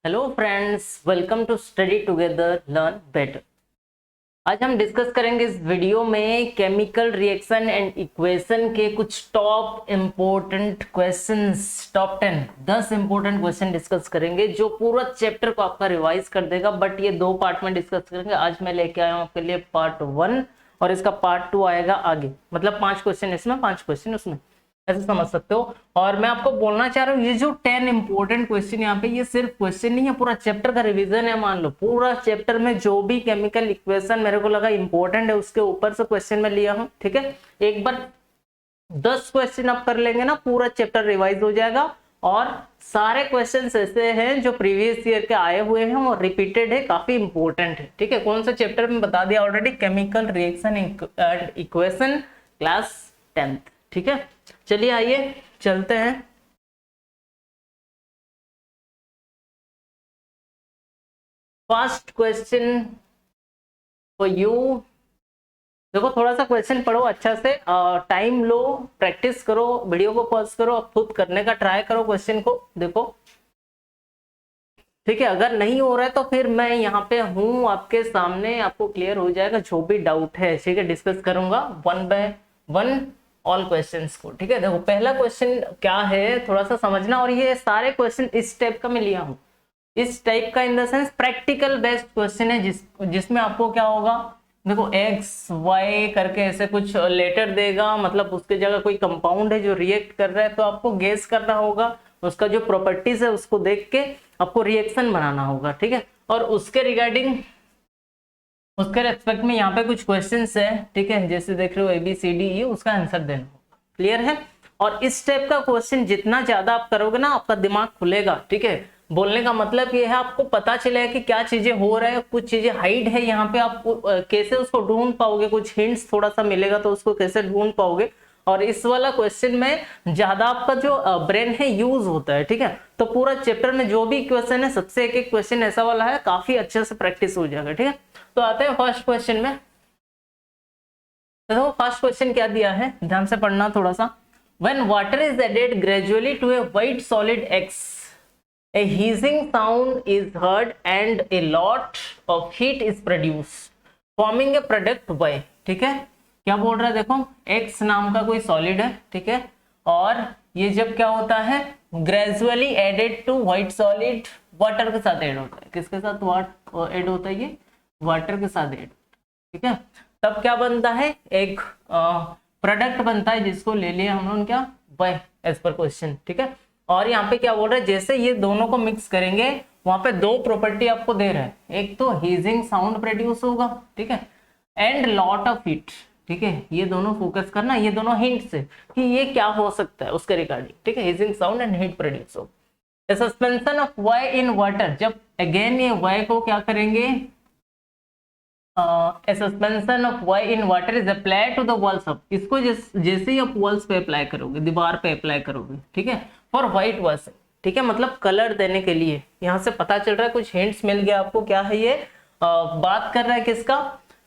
Hello friends, welcome to study together learn better. आज हम discuss करेंगे इस वीडियो में केमिकल रिएक्शन एंड इक्वेशन के कुछ top important questions, top 10 important question discuss करेंगे जो पूरा चैप्टर को आपका रिवाइज कर देगा। बट ये 2 पार्ट में डिस्कस करेंगे। आज मैं लेके आया हूँ आपके लिए पार्ट 1 और इसका पार्ट 2 आएगा आगे। मतलब 5 क्वेश्चन इसमें, 5 क्वेश्चन उसमें, ऐसे समझ सकते हो। और मैं आपको बोलना चाह रहा हूँ ये जो 10 इंपोर्टेंट क्वेश्चन यहाँ पे, ये सिर्फ क्वेश्चन नहीं है, पूरा चैप्टर का रिवीजन है। मान लो पूरा चैप्टर में जो भी केमिकल इक्वेशन मेरे को लगा इंपॉर्टेंट है उसके ऊपर से क्वेश्चन में लिया हूँ। ठीक है, एक बार 10 क्वेश्चन आप कर लेंगे ना, पूरा चैप्टर रिवाइज हो जाएगा। और सारे क्वेश्चन ऐसे हैं जो प्रीवियस ईयर के आए हुए हैं और रिपीटेड है, काफी इंपॉर्टेंट है। ठीक है, कौन सा चैप्टर में बता दिया already, chemical reaction and equation, class 10th। ठीक है, चलिए आइए चलते हैं। First question for you. देखो, थोड़ा सा क्वेश्चन पढ़ो अच्छा से, टाइम लो, प्रैक्टिस करो, वीडियो को पॉज करो, अब खुद करने का ट्राई करो, क्वेश्चन को देखो। ठीक है, अगर नहीं हो रहा है तो फिर मैं यहाँ पे हूँ आपके सामने, आपको क्लियर हो जाएगा जो भी डाउट है। ठीक है, डिस्कस करूंगा 1 बाय 1 ऑल क्वेश्चंस को। ठीक है, देखो पहला क्वेश्चन क्या है थोड़ा सा समझना। और ये सारे क्वेश्चन इस टाइप का मैं लिया हूँ, इस टाइप का in the sense practical based question है, जिसमें आपको क्या होगा, देखो एक्स वाई करके ऐसे कुछ लेटर देगा, मतलब उसके जगह कोई कंपाउंड है जो रिएक्ट कर रहा है, तो आपको गेस करना होगा, उसका जो प्रॉपर्टीज है उसको देख के आपको रिएक्शन बनाना होगा। ठीक है, और उसके रिगार्डिंग, उसके रेस्पेक्ट में यहाँ पे कुछ क्वेश्चंस है। ठीक है, जैसे देख रहे हो ABCD, उसका आंसर देना होगा। क्लियर है। और इस टाइप का क्वेश्चन जितना ज्यादा आप करोगे ना, आपका दिमाग खुलेगा। ठीक है, बोलने का मतलब ये है आपको पता चलेगा कि क्या चीजें हो रहा है, कुछ चीजें हाइड है यहाँ पे, आप कैसे उसको ढूंढ पाओगे, कुछ हिंट्स थोड़ा सा मिलेगा तो उसको कैसे ढूंढ पाओगे। और इस वाला क्वेश्चन में ज्यादा आपका जो ब्रेन है यूज होता है। ठीक है, तो पूरा चैप्टर में जो भी क्वेश्चन है, सबसे एक एक क्वेश्चन ऐसा वाला है, काफी अच्छे से प्रैक्टिस हो जाएगा। ठीक है, तो आते हैं फर्स्ट क्वेश्चन में। देखो फर्स्ट क्वेश्चन क्या दिया है, ध्यान से पढ़ना थोड़ा सा। When water is added gradually to a white solid X, a hissing sound is heard and a lot of heat is produced, forming a product Y। ठीक है, क्या बोल रहा है, देखो X नाम का कोई सॉलिड है। ठीक है, और ये जब क्या होता है, gradually added to white solid, water के साथ ऐड होता है। किसके साथ ऐड होता है, ये वाटर के साथ ऐड। ठीक है, तब क्या बनता है, एक प्रोडक्ट बनता है जिसको ले लिया हम लोग क्या, वाई, एज पर क्वेश्चन। ठीक है, और यहाँ पे क्या बोल रहा है, जैसे ये दोनों को मिक्स करेंगे, वहां पे 2 प्रॉपर्टी आपको दे रहा है, एक तो हीजिंग साउंड प्रोड्यूस होगा। ठीक है, एंड लॉट ऑफ हीट। ठीक है, ये दोनों फोकस करना, ये दोनों हिंट्स है कि ये क्या हो सकता है उसके रिगार्डिंग। ठीक है, hissing sound and heat produce हो। Suspension of Y in water, जब अगेन ये वाई को क्या करेंगे, a suspension of Y in water is applied to the walls of, इसको जैसे ही आप वॉल्स पे अप्लाई करोगे, दीवार पे अप्लाई करोगे। ठीक है, फॉर व्हाइट वॉश। ठीक है, मतलब कलर देने के लिए। यहाँ से पता चल रहा है, कुछ हिंट्स मिल गया आपको। क्या है ये, बात कर रहा है किसका,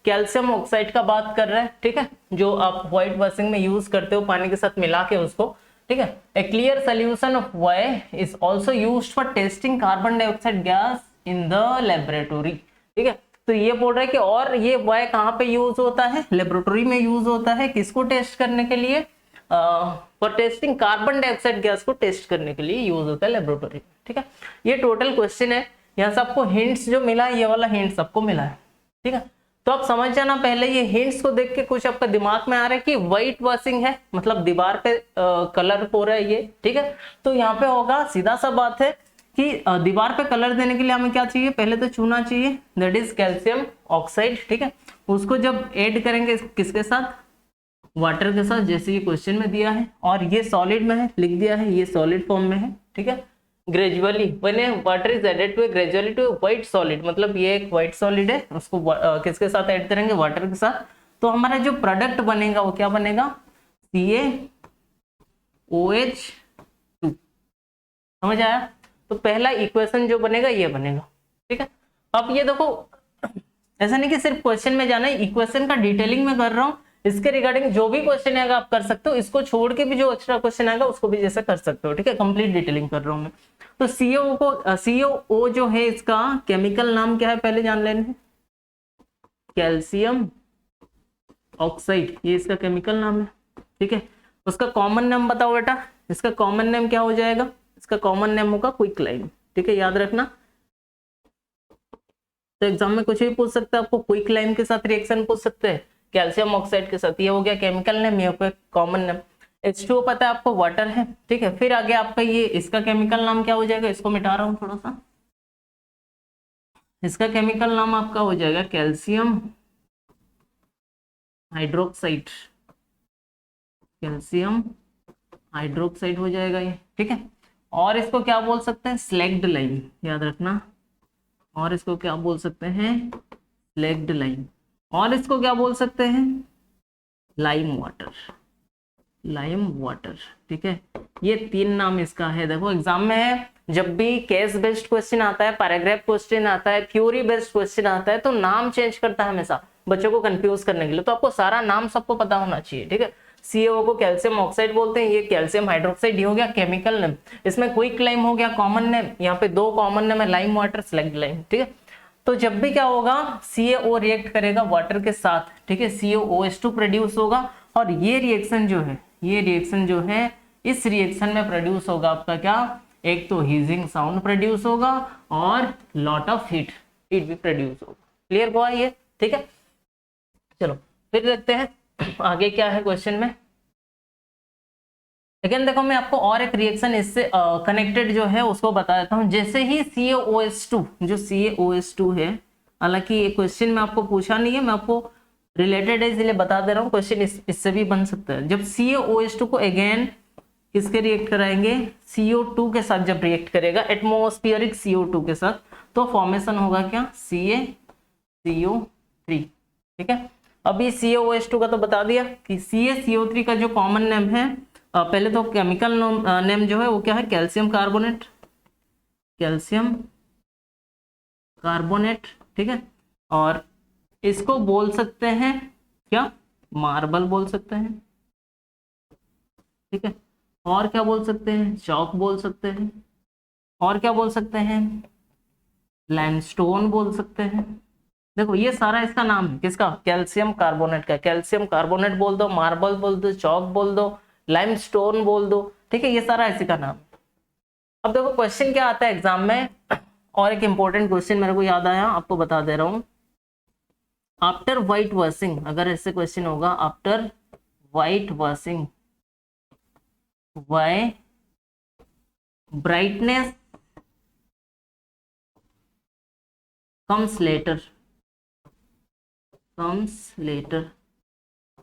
कैल्शियम ऑक्साइड का बात कर रहा है। ठीक है, जो आप व्हाइट वॉशिंग में यूज करते हो पानी के साथ मिला के उसको। ठीक है, a clear solution of Y is also used for testing carbon dioxide gas in the laboratory. ठीक है, तो ये बोल रहा है कि और ये वाई कहाँ पे यूज होता है, लेबोरेटरी में यूज होता है, किसको टेस्ट करने के लिए, for testing carbon dioxide gas को टेस्ट करने के लिए यूज होता है लेबोरेटरी। ठीक है, ये टोटल क्वेश्चन है। यहाँ से आपको हिंट्स जो मिला है, ये वाला हिंट्स आपको मिला है। ठीक है, तो आप समझ जाना, पहले ये हिंट्स को देख के कुछ आपका दिमाग में आ रहा है कि व्हाइट वॉशिंग है, मतलब दीवार पे कलर हो रहा है ये। ठीक है, तो यहाँ पे होगा, सीधा सा बात है कि दीवार पे कलर देने के लिए हमें क्या चाहिए, पहले तो चूना चाहिए, दैट इज कैल्शियम ऑक्साइड। ठीक है, उसको जब ऐड करेंगे किसके साथ, वाटर के साथ, जैसे ये क्वेश्चन में दिया है। और ये सॉलिड में है, लिख दिया है, ये सॉलिड फॉर्म में है। ठीक है, gradually when water is added to gradually to white solid, मतलब ये एक व्हाइट सॉलिड है, उसको किसके साथ ऐड करेंगे, वाटर के साथ। तो हमारा जो प्रोडक्ट बनेगा वो क्या बनेगा, CaOH2। समझ आया, तो पहला इक्वेशन जो बनेगा ये बनेगा। ठीक है, अब ये देखो, ऐसा नहीं कि सिर्फ क्वेश्चन में जाना है, इक्वेशन का डिटेलिंग में कर रहा हूँ इसके रिगार्डिंग जो भी क्वेश्चन आएगा आप कर सकते हो, इसको छोड़ के भी जो एक्स्ट्रा क्वेश्चन आएगा उसको भी जैसे कर सकते हो, ठीक है। कंप्लीट डिटेलिंग कर रहा हूं मैं। तो COO जो है इसका केमिकल नाम क्या है पहले जान लेना, कैल्शियम ऑक्साइड, ये इसका केमिकल नाम है, ठीक है। उसका कॉमन नेम बताओ बेटा, इसका कॉमन नेम क्या हो जाएगा, इसका कॉमन नेम होगा क्विकलाइम, ठीक है, याद रखना। तो एग्जाम में कुछ भी पूछ सकता है आपको, क्विकलाइम के साथ रिएक्शन पूछ सकते हैं, कैल्शियम ऑक्साइड के साथ, ये हो गया केमिकल नेम, ये हो गया कॉमन नेम। H2O पता है आपको वाटर है, ठीक है। फिर आगे आपका ये इसका केमिकल नाम क्या हो जाएगा, इसको मिटा रहा हूं थोड़ा सा, इसका केमिकल नाम आपका हो जाएगा कैल्शियम हाइड्रोक्साइड, कैल्शियम हाइड्रोक्साइड हो जाएगा ये, ठीक है। और इसको क्या बोल सकते हैं, स्लैग्ड लाइम, याद रखना। और इसको क्या बोल सकते हैं, स्लैग्ड लाइम। और इसको क्या बोल सकते हैं, लाइम वाटर, लाइम वाटर, ठीक है। ये 3 नाम इसका है। देखो एग्जाम में जब भी केस बेस्ड क्वेश्चन आता है, पैराग्राफ क्वेश्चन आता है, थ्योरी बेस्ड क्वेश्चन आता है, तो नाम चेंज करता है हमेशा बच्चों को कंफ्यूज करने के लिए। तो आपको सारा नाम सबको पता होना चाहिए, ठीक है। CaO को कैल्शियम ऑक्साइड बोलते हैं, ये कैल्शियम हाइड्रोक्साइड, ये हो गया केमिकल नेम। इसमें क्विकलाइम हो गया कॉमन नेम, यहाँ पे 2 कॉमन नेम है, लाइम वाटर, स्लैग्ड लाइम, ठीक है। तो जब भी क्या होगा, CaO रिएक्ट करेगा वाटर के साथ, ठीक है, CaOH2 प्रोड्यूस होगा। और ये रिएक्शन जो है, ये रिएक्शन जो है, इस रिएक्शन में प्रोड्यूस होगा आपका क्या, एक तो हीजिंग साउंड प्रोड्यूस होगा और लॉट ऑफ हीट भी प्रोड्यूस होगा। क्लियर हुआ ये, ठीक है। चलो फिर देखते हैं आगे क्या है क्वेश्चन में। लेकिन देखो मैं आपको और एक रिएक्शन इससे कनेक्टेड जो है उसको बता देता हूं। जैसे ही CaOH2, जो CaOH2 है, हालांकि ये क्वेश्चन में आपको पूछा नहीं है, मैं आपको रिलेटेड है इसलिए बता दे रहा हूँ, क्वेश्चन इससे भी बन सकता है। जब CaOH2 को अगेन किसके रिएक्ट कराएंगे, CO2 के साथ जब रिएक्ट करेगा, एटमोस्फियरिक CO2 के साथ, तो फॉर्मेशन होगा क्या, CaCO3, ठीक है। अभी CaOH2 का तो बता दिया कि CaCO3 का जो कॉमन नेम है, पहले तो केमिकल नेम जो है वो क्या है, कैल्शियम कार्बोनेट, कैल्शियम कार्बोनेट, ठीक है। और इसको बोल सकते हैं क्या, मार्बल बोल सकते हैं, ठीक है। और क्या बोल सकते हैं, चौक बोल सकते हैं। और क्या बोल सकते हैं, लाइमस्टोन बोल सकते हैं। देखो ये सारा इसका नाम है, किसका, कैल्शियम कार्बोनेट का। कैल्शियम कार्बोनेट बोल दो, मार्बल बोल दो, चौक बोल दो, लाइमस्टोन बोल दो, ठीक है, ये सारा इसी का नाम। अब देखो क्वेश्चन क्या आता है एग्जाम में, और एक इंपॉर्टेंट क्वेश्चन मेरे को याद आया, आपको बता दे रहा हूं। आफ्टर व्हाइट वॉशिंग, अगर ऐसे क्वेश्चन होगा, after white washing why brightness comes later, comes later,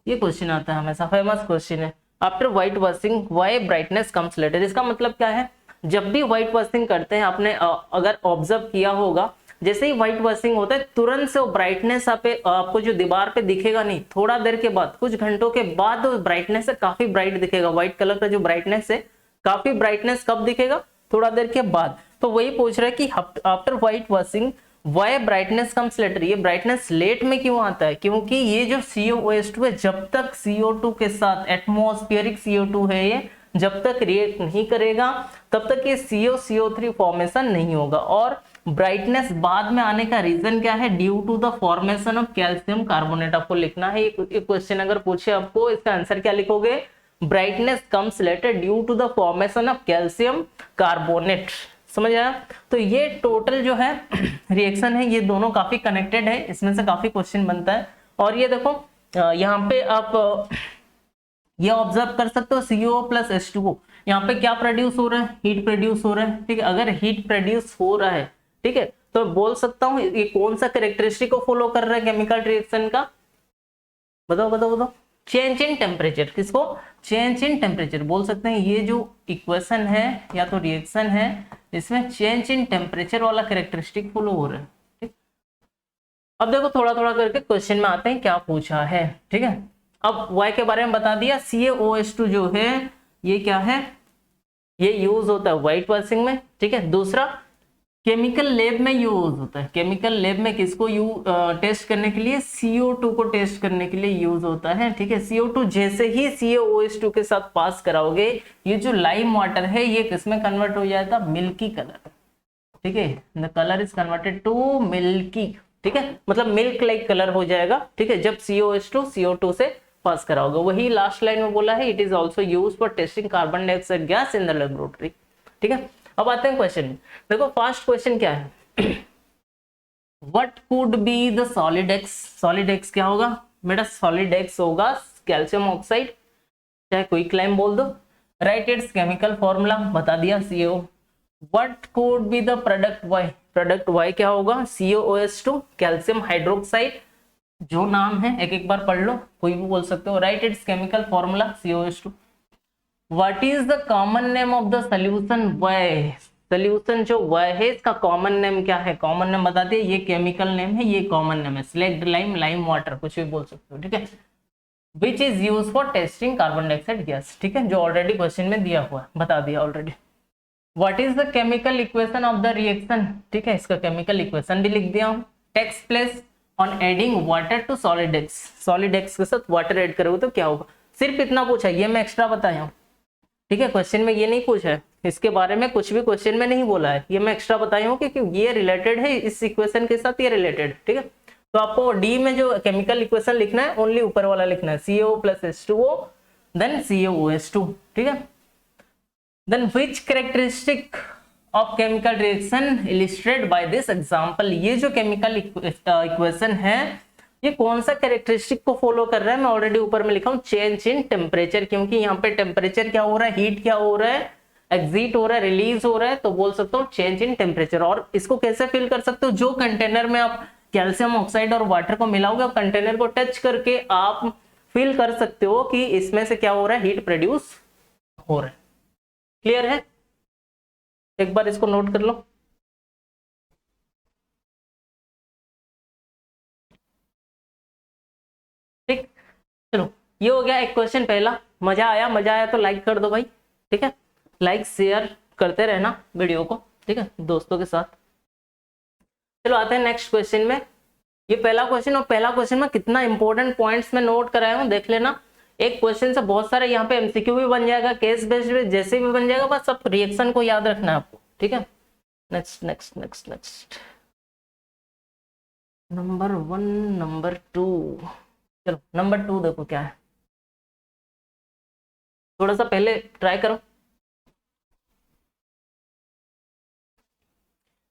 ये क्वेश्चन आता है हमेशा, फेमस क्वेश्चन है। After white washing why brightness comes later, इसका मतलब क्या है, जब भी व्हाइट वॉशिंग करते हैं, आपने अगर ऑब्जर्व किया होगा, जैसे ही व्हाइट वॉशिंग होता है तुरंत से वो ब्राइटनेस आपको जो दीवार पे दिखेगा नहीं, थोड़ा देर के बाद, कुछ घंटों के बाद ब्राइटनेस है काफी ब्राइट दिखेगा। व्हाइट कलर का जो ब्राइटनेस है, काफी ब्राइटनेस कब दिखेगा, थोड़ा देर के बाद। तो वही पूछ रहा है कि after white washing why brightness comes later, ये ब्राइटनेस लेट में क्यों आता है, क्योंकि ये जो CaOH2 है, जब तक CO2 के साथ, एटमोस्फियरिक CO2 है, ये जब तक रिएक्ट नहीं करेगा तब तक ये CaCO3 फॉर्मेशन नहीं होगा। और ब्राइटनेस बाद में आने का रीजन क्या है, due to the formation of calcium carbonate, आपको लिखना है। एक क्वेश्चन अगर पूछे आपको, इसका आंसर क्या लिखोगे, brightness comes later due to the formation of calcium carbonate. समझ आया। तो ये टोटल जो है रिएक्शन है, ये दोनों काफी कनेक्टेड है, इसमें से काफी क्वेश्चन बनता है। और ये देखो यहाँ पे आप ये ऑब्जर्व कर सकते हो, CO प्लस H2O, यहाँ पे क्या प्रोड्यूस हो रहा है, हीट प्रोड्यूस हो रहा है, ठीक है। अगर हीट प्रोड्यूस हो रहा है, ठीक है, तो बोल सकता हूँ ये कौन सा कैरेक्टरिस्टिक को फॉलो कर रहा है केमिकल रिएक्शन का, बताओ बताओ बताओ, चेंज इन टेम्परेचर। किसको, चेंज इन टेम्परेचर बोल सकते हैं। ये जो इक्वेशन है या तो रिएक्शन है, इसमें चेंज इन टेम्परेचर वाला कैरेक्टरिस्टिक फॉलो हो रहा है, ठीक। अब देखो थोड़ा थोड़ा करके क्वेश्चन में आते हैं क्या पूछा है, ठीक है। अब Y के बारे में बता दिया, CaOH2 जो है ये क्या है, ये यूज होता है व्हाइट वॉशिंग में, ठीक है। दूसरा केमिकल लैब में यूज होता है, केमिकल लैब में किसको टेस्ट करने के लिए, CO2 को टेस्ट करने के लिए यूज होता है, ठीक है। CO2 जैसे ही CaOH2 के साथ पास कराओगे, ये जो लाइम वाटर है ये किसमें कन्वर्ट हो जाएगा, मिल्की कलर, ठीक है। The colour is converted to milky, ठीक है, मतलब मिल्क लाइक कलर हो जाएगा, ठीक है, जब COH2 CO2 से पास कराओगे। वही लास्ट लाइन में बोला है, it is also use for testing carbon dioxide gas in the laboratory, ठीक है। अब आते हैं क्वेश्चन में। देखो फर्स्ट क्वेश्चन क्या है, what could be the solid X, solid x क्या होगा बेटा, सॉलिड एक्स होगा कैल्शियम ऑक्साइड, चाहे क्विक लाइम बोल दो। राइट इट्स केमिकल फॉर्मूला बता दिया CO। What could be the product Y, product Y क्या होगा, COOH2 कैल्शियम हाइड्रोक्साइड, जो नाम है एक एक बार पढ़ लो, कोई भी बोल सकते हो। Right it's chemical formula COH2। What is the common name of the solution Y, solution जो Y है इसका कॉमन नेम क्या है, कॉमन नेम बता दिए, ये केमिकल नेम है, ये कॉमन नेम है, स्लैग्ड लाइम, लाइम वाटर, कुछ भी बोल सकते हो, ठीक है। Which is use for testing carbon dioxide gas, ठीक है, जो ऑलरेडी क्वेश्चन में दिया हुआ है, बता दिया already. What is the chemical equation of the reaction, ठीक है, इसका केमिकल इक्वेशन भी लिख दिया हूं। Takes place on adding water to solid X, solid X के साथ वाटर ऐड करोगे तो क्या होगा, सिर्फ इतना पूछा, ये मैं एक्स्ट्रा बताया हूँ, ठीक है। क्वेश्चन में ये नहीं पूछा है, इसके बारे में कुछ भी क्वेश्चन में नहीं बोला है, ये मैं एक्स्ट्रा बताया हूँ कि ये रिलेटेड है इस इक्वेशन के साथ, ये रिलेटेड, ठीक है। तो आपको डी में जो केमिकल इक्वेशन लिखना है ओनली ऊपर वाला लिखना है, CO + H2O देन COOH2, ठीक है। Then which characteristic of chemical reaction illustrated by this example, ये जो केमिकल इक्वेशन है ये कौन सा कैरेक्टरिस्टिक को फॉलो कर रहा है, मैं ऑलरेडी ऊपर में लिखा हूं चेंज इन टेम्परेचर, क्योंकि यहाँ पे टेम्परेचर क्या हो रहा है, हीट क्या हो रहा है, एग्जिट हो रहा है, रिलीज हो रहा है, तो बोल सकता हूँ चेंज इन टेम्परेचर। और इसको कैसे फील कर सकते हो, जो कंटेनर में आप कैल्शियम ऑक्साइड और वाटर को मिलाओगे और कंटेनर को टच करके आप फील कर सकते हो कि इसमें से क्या हो रहा है, हीट प्रोड्यूस हो रहा है। क्लियर है, एक बार इसको नोट कर लो। ठीक, चलो ये हो गया एक क्वेश्चन पहला। मजा आया, मजा आया तो लाइक कर दो भाई, ठीक है, लाइक शेयर करते रहना वीडियो को, ठीक है, दोस्तों के साथ। चलो आते हैं नेक्स्ट क्वेश्चन में। ये पहला क्वेश्चन, और पहला क्वेश्चन में कितना इंपॉर्टेंट पॉइंट्स में नोट कराया हूं देख लेना। एक क्वेश्चन से बहुत सारे यहाँ पे MCQ भी बन जाएगा, केस बेस्ड भी जैसे भी बन जाएगा, बस सब रिएक्शन को याद रखना है आपको, ठीक है। Next next next next, number 1 number 2, चलो नंबर 2 देखो क्या है, थोड़ा सा पहले ट्राई करो।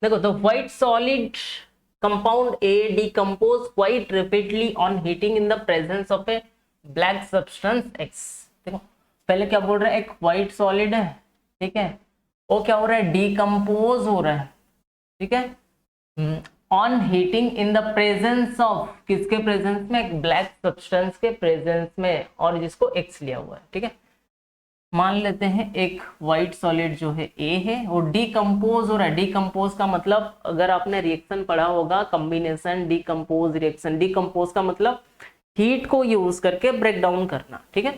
देखो the white solid compound A decompose quite rapidly on heating in the presence of a black substance X। देखो पहले क्या बोल रहा है, एक व्हाइट सॉलिड है, ठीक है, वो क्या हो रहा है, डिकम्पोज हो रहा है, ठीक है, on heating in the presence of, किसके प्रेजेंस में, एक ब्लैक सब्सटेंस के प्रेजेंस में, और जिसको X लिया हुआ है, ठीक है। मान लेते हैं एक व्हाइट सॉलिड जो है A है, वो डिकम्पोज हो रहा है। डिकम्पोज का मतलब अगर आपने रिएक्शन पढ़ा होगा, कॉम्बिनेशन डिकम्पोज रिएक्शन, डिकम्पोज का मतलब हीट को यूज करके ब्रेक डाउन करना, ठीक है।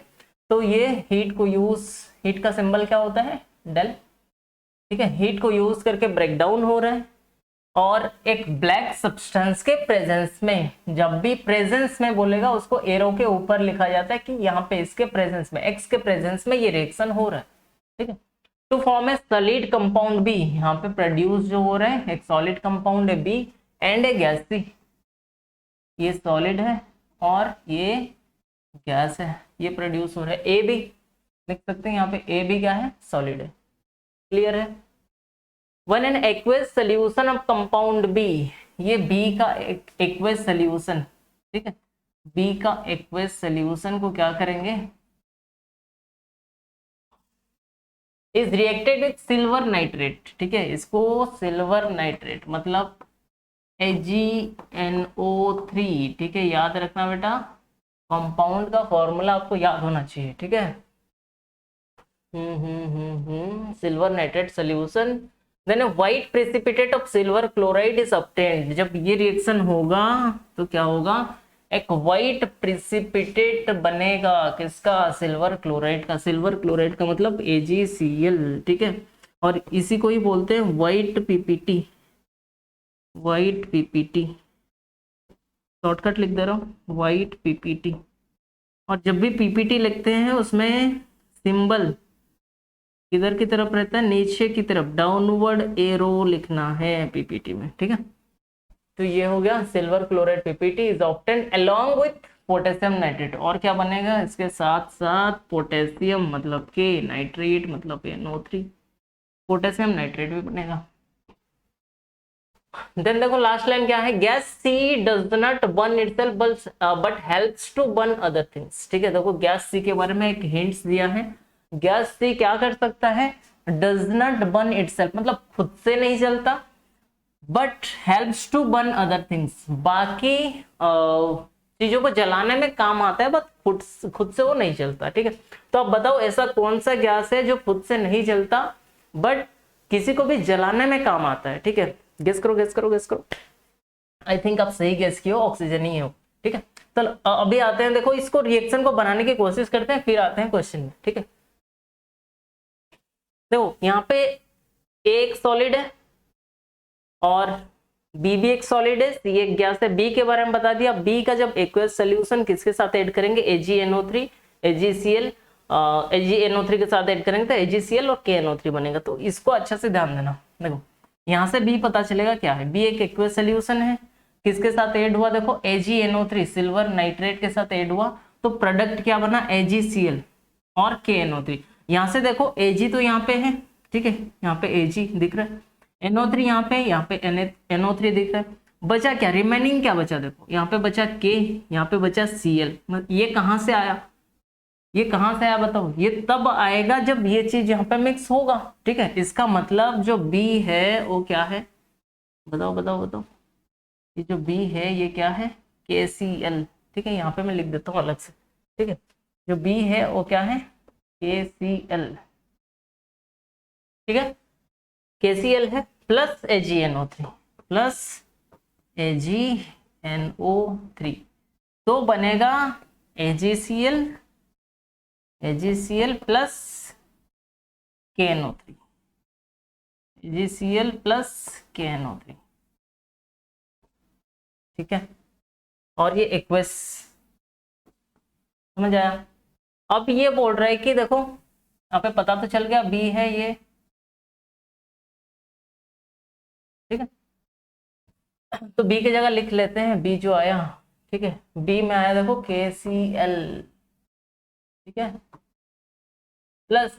तो ये हीट को यूज, हीट का सिंबल क्या होता है, डेल, ठीक है, हीट को यूज करके ब्रेक डाउन हो रहा है, और एक ब्लैक सब्सटेंस के प्रेजेंस में, जब भी प्रेजेंस में बोलेगा उसको एरो के ऊपर लिखा जाता है कि यहाँ पे इसके प्रेजेंस में, एक्स के प्रेजेंस में ये रिएक्शन हो रहा है, ठीक है। To form a solid compound B, यहाँ पे प्रोड्यूस जो हो रहा है एक सॉलिड कंपाउंड है B and a gas C, ये सॉलिड है और ये गैस है, ये प्रोड्यूस हो रहा है ए बी, लिख सकते हैं यहाँ पे ए बी क्या है, सॉलिड है। क्लियर है। When an aqueous solution of compound B, ये बी का एक्वेस सोल्यूशन, ठीक है, बी का एक्वेस सोल्यूशन को क्या करेंगे, is reacted with silver nitrate, ठीक है, इसको सिल्वर नाइट्रेट मतलब AgNO3, ठीक है, याद रखना बेटा, कंपाउंड का फॉर्मूला आपको याद होना चाहिए, ठीक है। Silver nitrate solution, then white precipitate of silver chloride is obtained. जब ये रिएक्शन होगा तो क्या होगा, एक व्हाइट प्रेसिपिटेट बनेगा, किसका, सिल्वर क्लोराइड का। सिल्वर क्लोराइड का मतलब AgCl, ठीक है, और इसी को ही बोलते हैं white PPT, white PPT, shortcut लिख दे रहा हूँ वाइट पीपीटी। और जब भी पीपीटी लिखते हैं उसमें सिंबल किधर की तरफ रहता है, नीचे की तरफ, डाउनवर्ड एरो लिखना है पीपीटी में, ठीक है। तो ये हो गया silver chloride PPT is obtained along with potassium nitrate. और क्या बनेगा इसके साथ साथ, पोटेशियम मतलब के, नाइट्रेट मतलब NO3, पोटेशियम नाइट्रेट भी बनेगा। देन देखो लास्ट लाइन क्या है, gas C does not burn itself but helps to burn other things, ठीक है। देखो गैस सी के बारे में एक हिंट्स दिया है, गैस सी क्या कर सकता है, डज नॉट बर्न इटसेल्फ मतलब खुद से नहीं जलता, but helps to burn other things, बाकी चीजों को जलाने में काम आता है, बट खुद से वो नहीं जलता, ठीक है। तो अब बताओ ऐसा कौन सा गैस है जो खुद से नहीं जलता बट किसी को भी जलाने में काम आता है, ठीक है। गेस करो गेस करो गेस करो। आई थिंक आप सही गेस किए हो, ऑक्सीजन ही हो, ठीक है। चलो अभी आते हैं, देखो इसको रिएक्शन को बनाने की कोशिश करते हैं, फिर आते हैं क्वेश्चन में, ठीक है। देखो यहाँ पे एक सॉलिड है और बी भी एक सॉलिड है, सी एक गैस है। बी के बारे में बता दिया, बी का जब एक्वस सोल्यूशन किसके साथ ऐड करेंगे, AgNO3 AgCl, AgNO3 के साथ ऐड करेंगे तो AgCl और KNO3 बनेगा। तो इसको अच्छा से ध्यान देना। देखो यहाँ से बी पता चलेगा क्या है, बी एक एक्वस सोल्यूशन है, किसके साथ ऐड हुआ, देखो AgNO3 सिल्वर नाइट्रेट के साथ ऐड हुआ, तो प्रोडक्ट क्या बना, AgCl और KNO3। यहाँ से देखो Ag तो यहाँ पे है, ठीक है, यहाँ पे Ag दिख रहा है, NO3 यहाँ पे NO3 दिख रहा है, बचा क्या, रिमेनिंग क्या बचा, देखो यहाँ पे बचा K, यहाँ पे बचा Cl। ये कहाँ से आया, ये कहाँ से आया बताओ, ये तब आएगा जब ये चीज यहाँ पे मिक्स होगा, ठीक है। इसका मतलब जो B है वो क्या है, बताओ बताओ बताओ, ये जो B है ये क्या है, KCl, ठीक है। यहाँ पे मैं लिख देता हूँ अलग से, ठीक है। जो B है वो क्या है, KCl, ठीक है, KCl है प्लस AgNO3 प्लस AgNO3, तो बनेगा AgCl plus KNO3, AgCl plus KNO3, ठीक है। और ये एक्वस, समझ आया। अब ये बोल रहा है कि देखो यहाँ पे पता तो चल गया B है ये, ठीक है। तो B की जगह लिख लेते हैं B जो आया, ठीक है। B में आया देखो KCl, ठीक है, प्लस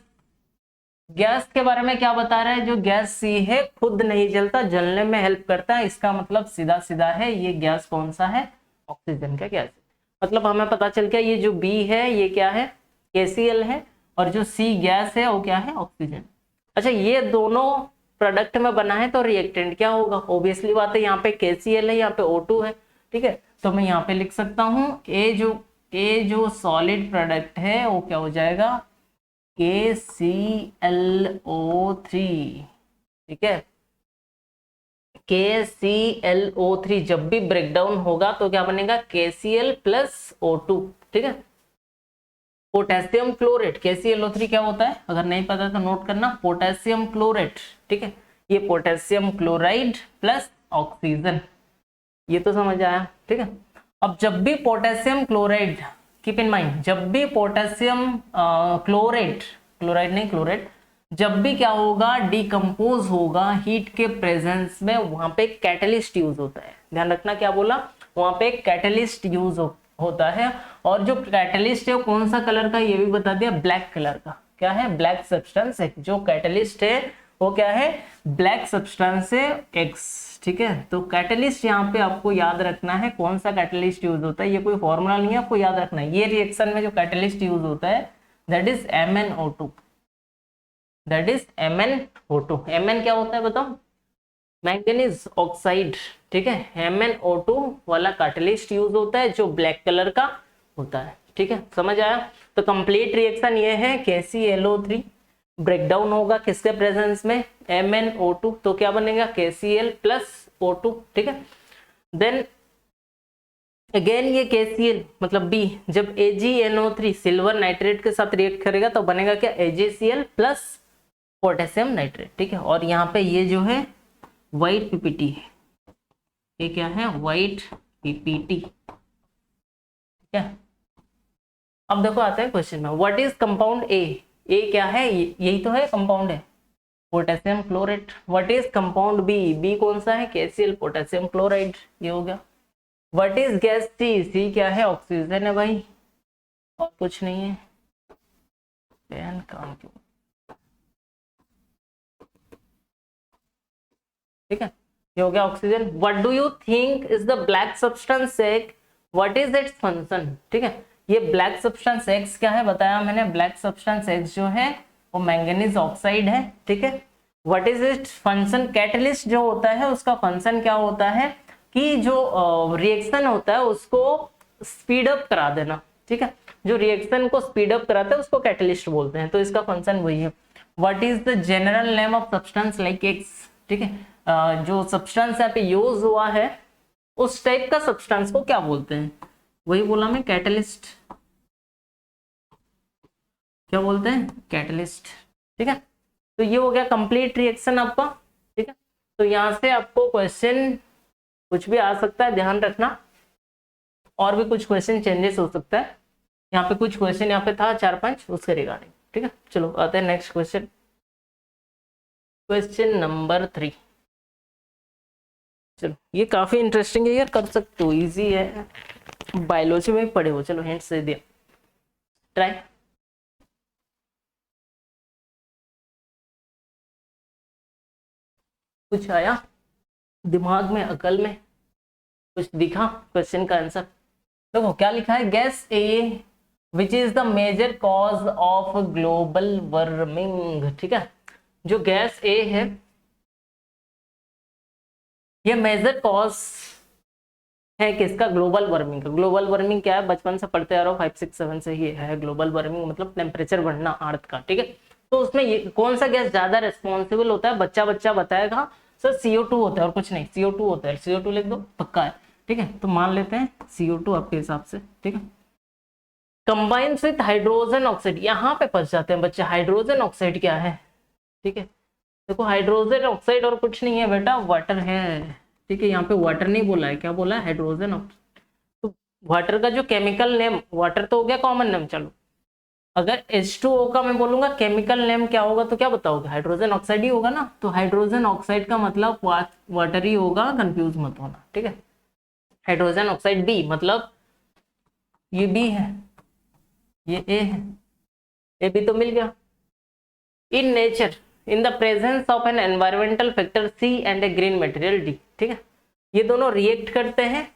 गैस के बारे में क्या बता रहा है, जो गैस C है खुद नहीं जलता, जलने में हेल्प करता है। इसका मतलब सीधा सीधा है ये गैस कौन सा है, ऑक्सीजन का गैस है। मतलब हमें पता चल गया ये जो B है ये क्या है, KCl है, और जो C गैस है वो क्या है, ऑक्सीजन। अच्छा ये दोनों प्रोडक्ट में बना है तो रिएक्टेंट क्या होगा, ऑब्वियसली बात है, यहाँ पे KCl है, यहाँ पे O2 है, ठीक है। तो मैं यहाँ पे लिख सकता हूँ ए जो सॉलिड प्रोडक्ट है वो क्या हो जाएगा, KClO3, ठीक है। KClO3 जब भी ब्रेकडाउन होगा तो क्या बनेगा, KCl प्लस O2, ठीक है। पोटेशियम क्लोरेट, KClO3 क्या होता है, अगर नहीं पता तो नोट करना, पोटेशियम क्लोरेट, ठीक है। ये पोटेशियम क्लोराइड प्लस ऑक्सीजन, ये तो समझ आया, ठीक है। अब जब भी potassium chloride, keep in mind, जब भी पोटेशियम क्लोराइड नहीं क्लोराइड, जब भी क्या होगा, डिकम्पोज होगा हीट के प्रेजेंस में, वहां पे कैटलिस्ट यूज होता है। ध्यान रखना क्या बोला, वहां पे कैटलिस्ट यूज होता है। और जो कैटलिस्ट है वो कौन सा कलर का, ये भी बता दिया, ब्लैक कलर का। क्या है, ब्लैक सब्सटेंस है। जो कैटलिस्ट है वो क्या है, ब्लैक सब्सटेंस है X, ठीक है। तो कैटलिस्ट यहाँ पे आपको याद रखना है, कौन सा कैटलिस्ट यूज होता है, ये कोई फॉर्मूला नहीं है, आपको याद रखना है। ये रिएक्शन में जो कैटलिस्ट यूज होता है that is MnO2, that is MnO2। Mn क्या होता है बताओ, मैंगनीज ऑक्साइड, ठीक है। MnO2 वाला कैटलिस्ट यूज होता है जो ब्लैक कलर का होता है, ठीक है, समझ आया। तो कंप्लीट रिएक्शन ये है, KClO3 ब्रेकडाउन होगा किसके प्रेजेंस में, MnO2, तो क्या बनेगा, KCl प्लस O2, ठीक है। देन अगेन ये KCl मतलब B जब AgNO3 सिल्वर नाइट्रेट के साथ रिएक्ट करेगा तो बनेगा क्या, AgCl प्लस पोटेशियम नाइट्रेट, ठीक है। और यहाँ पे ये जो है व्हाइट पीपीटी है, ये क्या है, व्हाइट पीपीटी। ठीक है, अब देखो आता है क्वेश्चन में, what is compound A. A क्या है, यही तो है कंपाउंड है, potassium chlorate. What is compound B, B कौन सा है, KCl पोटेशियम क्लोराइड, ये हो गया। What is gas C, C क्या है, ऑक्सीजन है भाई, और कुछ नहीं है। पेन काम क्यों, ठीक है, ये हो गया oxygen. What do you think is the black substance x, what is its function. ठीक है, ये ब्लैक सब्सटेंस एक्स क्या है बताया मैंने, ब्लैक सब्सटेंस एक्स जो है वो मैंगनीज ऑक्साइड है। ठीक है, what is its function, catalyst जो होता है उसका फंक्शन क्या होता है कि जो रिएक्शन होता है उसको स्पीड अप करा देना। ठीक है, जो रिएक्शन को स्पीड अप कराते हैं उसको कैटलिस्ट बोलते हैं, तो इसका फंक्शन वही है। What is the general name of substance like x. ठीक है, जो सब्सटेंस यहाँ पे यूज हुआ है उस टाइप का सब्सटेंस को क्या बोलते हैं, वही बोला मैं, कैटलिस्ट। क्या बोलते हैं, कैटलिस्ट। ठीक है, तो ये हो गया कंप्लीट रिएक्शन आपका। ठीक है, तो यहां से आपको क्वेश्चन कुछ भी आ सकता है, ध्यान रखना, और भी कुछ क्वेश्चन चेंजेस हो सकता है। यहाँ पे कुछ क्वेश्चन यहाँ पे था 4-5 उसके रिगार्डिंग। ठीक है, चलो आते हैं नेक्स्ट क्वेश्चन, क्वेश्चन नंबर 3। चलो ये काफी इंटरेस्टिंग है यार, कर सकते हो, इजी है, बायोलॉजी में पढ़े हो। चलो हिंट्स दे दिया, ट्राई। कुछ आया दिमाग में, अकल में, कुछ दिखा क्वेश्चन का आंसर। देखो क्या लिखा है, gas A which is the major cause of global warming. ठीक है, जो गैस ए है ये मेजर कॉज है किसका, ग्लोबल वार्मिंग का। ग्लोबल वार्मिंग क्या है, बचपन से पढ़ते आ रहे हो, 5, 6, 7 से ही है ग्लोबल वार्मिंग, मतलब टेम्परेचर बढ़ना अर्थ का। ठीक है, तो उसमें ये कौन सा गैस ज्यादा रिस्पॉन्सिबल होता है, बच्चा बच्चा बताएगा सर CO2 होता है और कुछ नहीं, CO2 होता है, CO2 लिख दो पक्का है। ठीक है, तो मान लेते हैं CO2 आपके हिसाब से। ठीक है, कंबाइंस विथ हाइड्रोजन ऑक्साइड, यहाँ पे फंस जाते हैं बच्चे, हाइड्रोजन ऑक्साइड क्या है। ठीक है, देखो हाइड्रोजन ऑक्साइड और कुछ नहीं है बेटा, वाटर है। ठीक है, यहाँ पे वाटर नहीं बोला है, क्या बोला है, हाइड्रोजन ऑक्साइड। तो वाटर का जो केमिकल नेम, वाटर तो हो गया कॉमन नेम, चलो अगर H2O का मैं बोलूंगा केमिकल नेम क्या होगा तो क्या बताओगे, हाइड्रोजन ऑक्साइड ही होगा ना। तो हाइड्रोजन ऑक्साइड का मतलब वाटर ही होगा, कंफ्यूज मत होना। ठीक है, हाइड्रोजन ऑक्साइड B, मतलब ये B है, ये A है, ए भी तो मिल गया। In nature, in the presence of N environmental factor C and A green material D। ठीक है, ये दोनों रिएक्ट करते हैं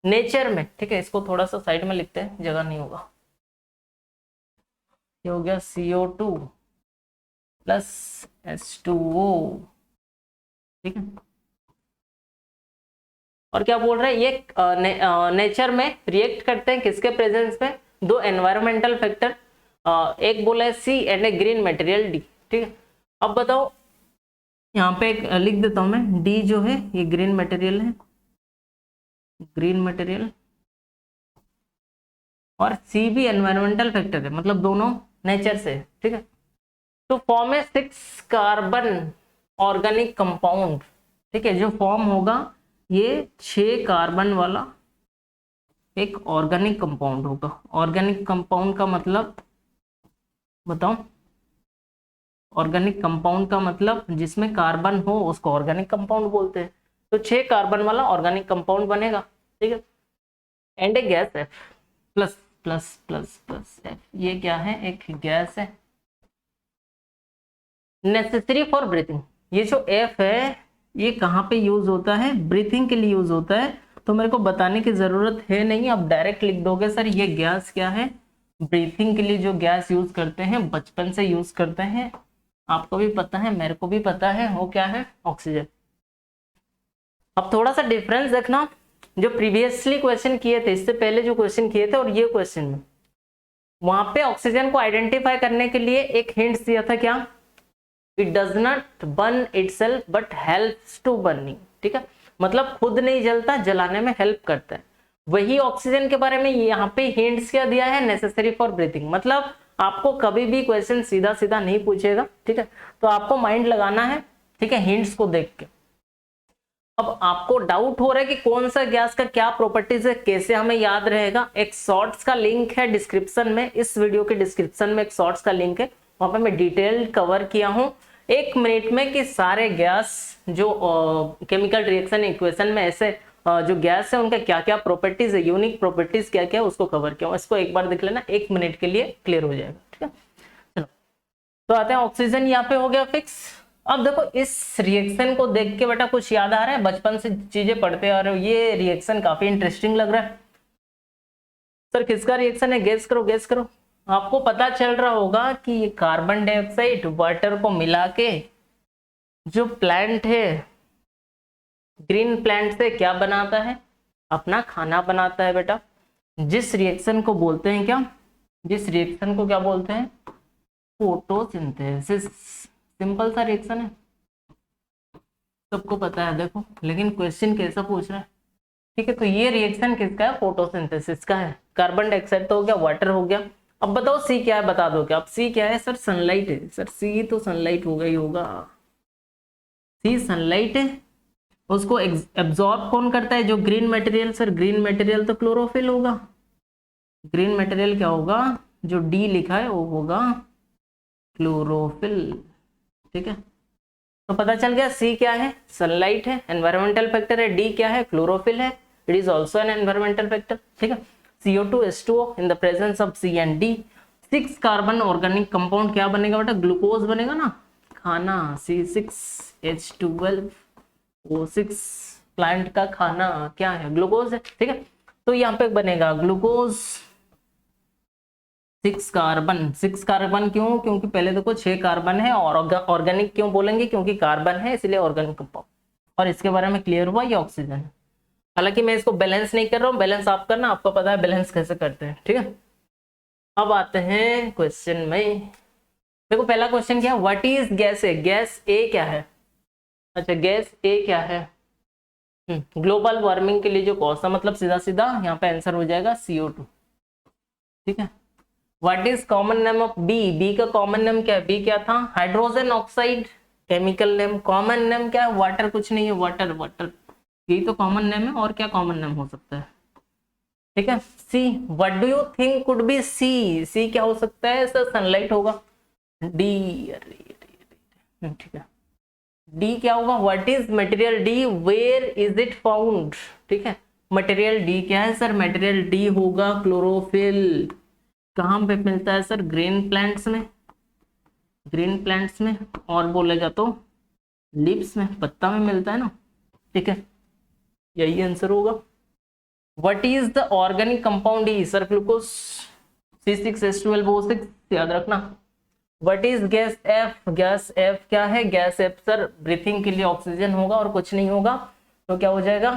नेचर में। ठीक है, इसको थोड़ा सा साइड में लिखते हैं, जगह नहीं होगा। ये हो गया CO2 प्लस H2O। ठीक है, और क्या बोल रहे हैं ये, नेचर में रिएक्ट करते हैं किसके प्रेजेंस में, दो एनवायरमेंटल फैक्टर, एक बोला है C and A green material D। ठीक है, अब बताओ यहाँ पे एक लिख देता हूं मैं, D जो है ये ग्रीन मटेरियल है, ग्रीन मटेरियल, और C भी एनवायरमेंटल फैक्टर है, मतलब दोनों नेचर से। ठीक है, तो फॉर्म है 6 कार्बन ऑर्गेनिक कंपाउंड। ठीक है, जो फॉर्म होगा ये 6 कार्बन वाला एक ऑर्गेनिक कंपाउंड होगा। ऑर्गेनिक कंपाउंड का मतलब बताओ, ऑर्गेनिक कंपाउंड का मतलब जिसमें कार्बन हो उसको ऑर्गेनिक कंपाउंड बोलते हैं। तो 6 कार्बन वाला ऑर्गेनिक कंपाउंड बनेगा। ठीक है, and a gas F plus plus plus plus F, ये क्या है, एक गैस है नेसेसरी फॉर ब्रीथिंग। ये जो F है ये कहाँ पे यूज होता है, ब्रीथिंग के लिए यूज होता है। तो मेरे को बताने की जरूरत है नहीं, आप डायरेक्ट लिख दोगे सर ये गैस क्या है, ब्रीथिंग के लिए जो गैस यूज करते हैं बचपन से यूज करते हैं, आपको भी पता है मेरे को भी पता है, वो क्या है, ऑक्सीजन। अब थोड़ा सा डिफरेंस देखना, जो प्रीवियसली क्वेश्चन किए थे, इससे पहले जो क्वेश्चन किए थे और ये क्वेश्चन में, वहां पे ऑक्सीजन को आइडेंटिफाई करने के लिए एक हिंट दिया था, क्या, it does not burn itself but helps to burning. ठीक है, मतलब खुद नहीं जलता, जलाने में हेल्प करता है। वही ऑक्सीजन के बारे में यहाँ पे हिंट्स क्या दिया है, नेसेसरी फॉर ब्रीथिंग। मतलब आपको कभी भी क्वेश्चन सीधा सीधा नहीं पूछेगा। ठीक है, तो आपको माइंड लगाना है। ठीक है, हिंट्स को देख के। अब आपको डाउट हो रहा है कि कौन सा गैस का क्या प्रॉपर्टीज है, कैसे हमें याद रहेगा। एक शॉर्ट्स का लिंक है डिस्क्रिप्शन में, इस वीडियो के डिस्क्रिप्शन में एक शॉर्ट्स का लिंक है, वहां पे मैं डिटेल कवर किया हूं 1 मिनट में कि सारे गैस जो केमिकल रिएक्शन इक्वेशन में ऐसे जो गैस है उनका क्या क्या प्रॉपर्टीज है, यूनिक प्रॉपर्टीज क्या क्या, उसको कवर किया हूं। इसको एक बार देख लेना, 1 मिनट के लिए क्लियर हो जाएगा, ठीक है। चलो तो आते हैं, ऑक्सीजन यहाँ पे हो गया फिक्स। अब देखो इस रिएक्शन को देख के बेटा कुछ याद आ रहा है, बचपन से चीजें पढ़ते आ रहे हो, ये रिएक्शन काफी इंटरेस्टिंग लग रहा है। सर किसका रिएक्शन है, गेस करो गेस करो। आपको पता चल रहा होगा कि ये कार्बन डाइऑक्साइड वाटर को मिला के जो प्लांट है, ग्रीन प्लांट से क्या बनाता है, अपना खाना बनाता है बेटा। जिस रिएक्शन को बोलते हैं क्या, जिस रिएक्शन को क्या बोलते हैं, फोटोसिंथेसिस। सिंपल सा रिएक्शन है, सबको पता है देखो, लेकिन क्वेश्चन कैसा पूछ रहा है, ठीक है। तो ये रिएक्शन किसका है, फोटोसिंथेसिस का है। कार्बन डाइऑक्साइड तो हो गया, वाटर हो गया। अब बताओ सी क्या है, बता दो क्या। अब सी क्या है सर, सनलाइट है। सर सी तो सनलाइट होगा ही होगा, सी सनलाइट है। उसको एब्जॉर्ब कौन करता है, जो green material. Sir green material तो क्लोरोफिल होगा, ग्रीन मटेरियल क्या होगा, जो डी लिखा है वो होगा क्लोरोफिल, ठीक है। तो पता चल गया सी क्या है, सनलाइट है, एनवायरमेंटल फैक्टर है। डी क्या है, क्लोरोफिल है, it is also an environmental factor, ठीक है। CO2H2O in the presence of C and D। 6 carbon organic compound क्या बनेगा बेटा, ग्लूकोज बनेगा ना, खाना। C6H12O6 प्लांट का खाना क्या है, ग्लूकोज है, ठीक है। तो यहाँ पे बनेगा ग्लूकोज 6 कार्बन क्यों, क्योंकि पहले देखो 6 कार्बन है, और ऑर्गेनिक क्यों बोलेंगे, क्योंकि कार्बन है इसलिए ऑर्गेनिक कंपाउंड। और इसके बारे में क्लियर हुआ, ये ऑक्सीजन है। हालांकि मैं इसको बैलेंस नहीं कर रहा हूँ, बैलेंस आप करना, आपको पता है बैलेंस कैसे करते हैं, ठीक है। अब आते हैं क्वेश्चन में। देखो पहला क्वेश्चन क्या है, what is gas A, gas A क्या है। अच्छा गैस ए क्या है, ग्लोबल वार्मिंग के लिए जो कॉज था, मतलब सीधा सीधा यहाँ पे आंसर हो जाएगा CO2, ठीक है। What is common name of B, B का कॉमन नेम क्या है, बी क्या था, hydrogen oxide. Chemical name, common name क्या है, वाटर, कुछ नहीं है, वाटर वाटर, यही तो कॉमन नेम है, और क्या कॉमन नेम हो सकता है, ठीक है। C, what do you think could be C, C क्या हो सकता है सर, सनलाइट होगा। डी, ठीक है, डी क्या होगा, what is material D, where is it found, ठीक है। मटेरियल डी क्या है सर, मटेरियल डी होगा क्लोरोफिल। कहाँ पे मिलता है सर, ग्रीन प्लांट्स में, ग्रीन प्लांट्स में, और बोलेगा तो लीव्स में, पत्ता में मिलता है ना, ठीक है। यही आंसर होगा। What is the organic compound E, sir glucose C6H12O6, याद रखना। What is gas F, gas F क्या है, गैस एफ सर ब्रीथिंग के लिए ऑक्सीजन होगा और कुछ नहीं होगा, तो क्या हो जाएगा,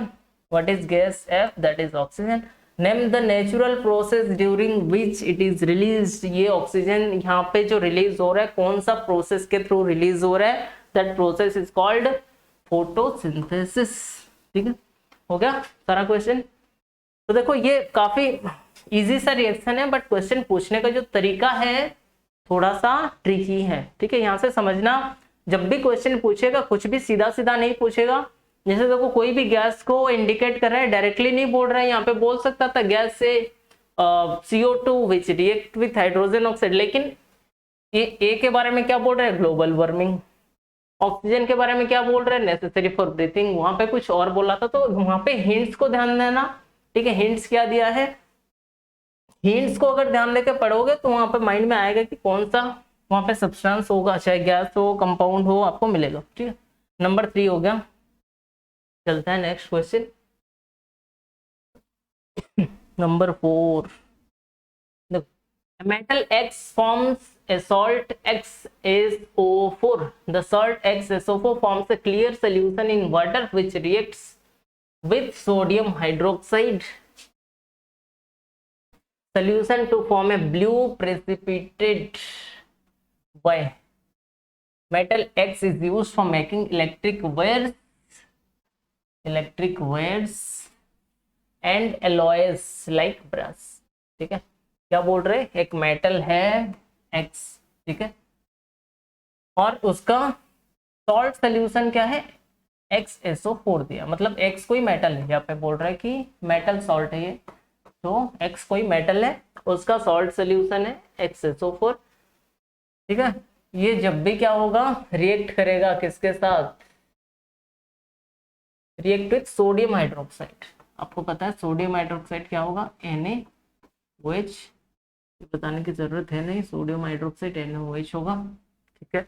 what is gas F, that is oxygen. Name the natural process during which it is release, ये ऑक्सीजन यहाँ पे जो रिलीज हो रहा है कौन सा प्रोसेस के थ्रू रिलीज हो रहा है, that process is called photosynthesis, ठीक है। हो गया सारा क्वेश्चन। तो देखो ये काफी इजी सा रिएक्शन है, बट क्वेश्चन पूछने का जो तरीका है थोड़ा सा ट्रिकी है, ठीक है। यहाँ से समझना, जब भी क्वेश्चन पूछेगा कुछ भी सीधा सीधा नहीं पूछेगा। जैसे देखो कोई भी गैस को इंडिकेट कर रहा है, डायरेक्टली नहीं बोल रहा है, यहाँ पे बोल सकता था गैस से CO2 which react with hydrogen oxide, लेकिन ये ए के बारे में क्या बोल रहा है, ग्लोबल वार्मिंग। ऑक्सीजन के बारे में क्या बोल रहे हैं, नेसेसरी फॉर ब्रीथिंग, वहां पे कुछ और बोला था। तो वहां पे हिंट्स को ध्यान देना, ठीक है। हिंट्स क्या दिया है, हिंट्स को अगर ध्यान देकर पढ़ोगे तो वहां पे माइंड में आएगा कि कौन सा वहां पे सब्सटेंस होगा, चाहे गैस हो कंपाउंड हो, आपको मिलेगा, ठीक है। नंबर 3 हो गया। चलते हैं next question, number 4। metal X forms a salt XSO4. The salt XSO4 forms a clear solution in water which reacts with sodium hydroxide solution to form a blue precipitate. Why? Metal X is used for making electric wires and alloys like brass, ठीक है। क्या बोल रहे, एक metal है X, ठीक है, और उसका सॉल्ट सोल्यूशन क्या है XSO4 दिया, मतलब X कोई मेटल है, यहाँ पे बोल रहा है कि मेटल सॉल्ट है ये, तो X कोई मेटल है, उसका सॉल्ट सोल्यूशन है XSO4। ठीक है, ये जब भी क्या होगा, रिएक्ट करेगा किसके साथ, रिएक्ट विथ सोडियम हाइड्रोक्साइड। आपको पता है सोडियम हाइड्रोक्साइड क्या होगा, NaOH, बताने की जरूरत है नहीं, सोडियम हाइड्रोक्साइड NaOH होगा। ठीक है,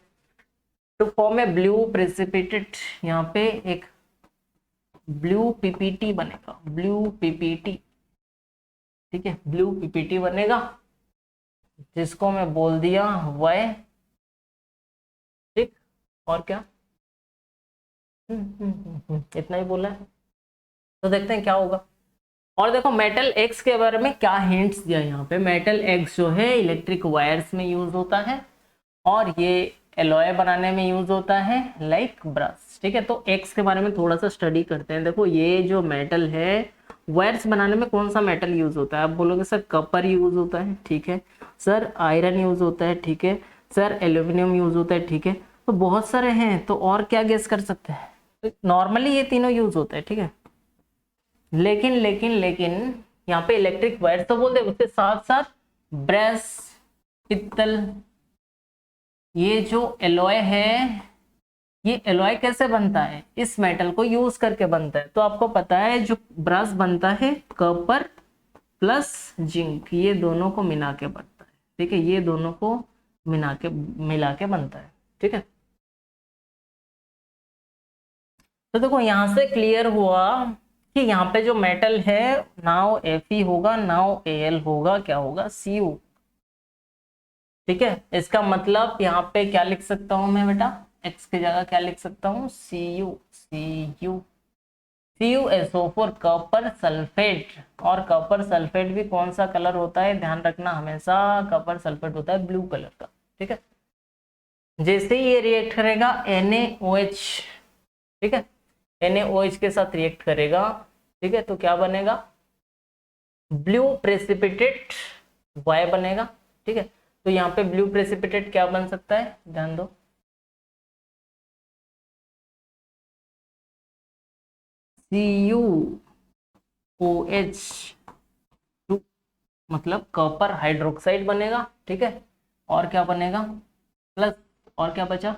to form a blue precipitate, यहाँ पे एक ब्लू पीपीटी बनेगा, ब्लू पीपीटी। ठीक है, ब्लू पीपीटी बनेगा, जिसको मैं बोल दिया वाई। ठीक, और क्या, इतना ही बोला है, तो देखते हैं क्या होगा। और देखो मेटल एक्स के बारे में क्या हिंट्स दिया यहाँ पे। मेटल एक्स जो है इलेक्ट्रिक वायर्स में यूज होता है, और ये एलॉय बनाने में यूज होता है लाइक ब्रश। ठीक है, तो एक्स के बारे में थोड़ा सा स्टडी करते हैं। देखो ये जो मेटल है, वायर्स बनाने में कौन सा मेटल यूज होता है, आप बोलोगे सर कॉपर यूज होता है, ठीक है सर, आयरन यूज होता है, ठीक है सर, एल्यूमिनियम यूज होता है, ठीक है, तो बहुत सारे हैं, तो और क्या गेस कर सकते हैं। नॉर्मली ये तीनों यूज होते हैं। ठीक है, लेकिन लेकिन लेकिन यहाँ पे इलेक्ट्रिक वायर तो बोल दे, उसके साथ साथ ब्रश, पित्तल, ये जो एलॉय है, ये एलॉय कैसे बनता है, इस मेटल को यूज करके बनता है। तो आपको पता है जो ब्रश बनता है कॉपर प्लस जिंक, ये दोनों को मिला के बनता है। ठीक है, ये दोनों को मिला के बनता है। ठीक है, तो देखो यहां से क्लियर हुआ कि यहाँ पे जो मेटल है, नाउ Fe होगा, नाउ Al होगा, क्या होगा, Cu। ठीक है, इसका मतलब यहाँ पे क्या लिख सकता हूं मैं बेटा, X की जगह क्या लिख सकता हूँ, Cu। CuSO4 कॉपर सल्फेट, और कॉपर सल्फेट भी कौन सा कलर होता है, ध्यान रखना हमेशा, कॉपर सल्फेट होता है ब्लू कलर का। ठीक है, जैसे ही ये रिएक्ट करेगा NaOH, ठीक है, NaOH के साथ रिएक्ट करेगा, ठीक है, तो क्या बनेगा, ब्लू प्रेसिपिटेट Y बनेगा। ठीक है, तो यहाँ पे ब्लू प्रेसिपिटेट क्या बन सकता है, ध्यान दो, CuOH2, मतलब कॉपर हाइड्रोक्साइड बनेगा। ठीक है, और क्या बनेगा, प्लस, और क्या बचा,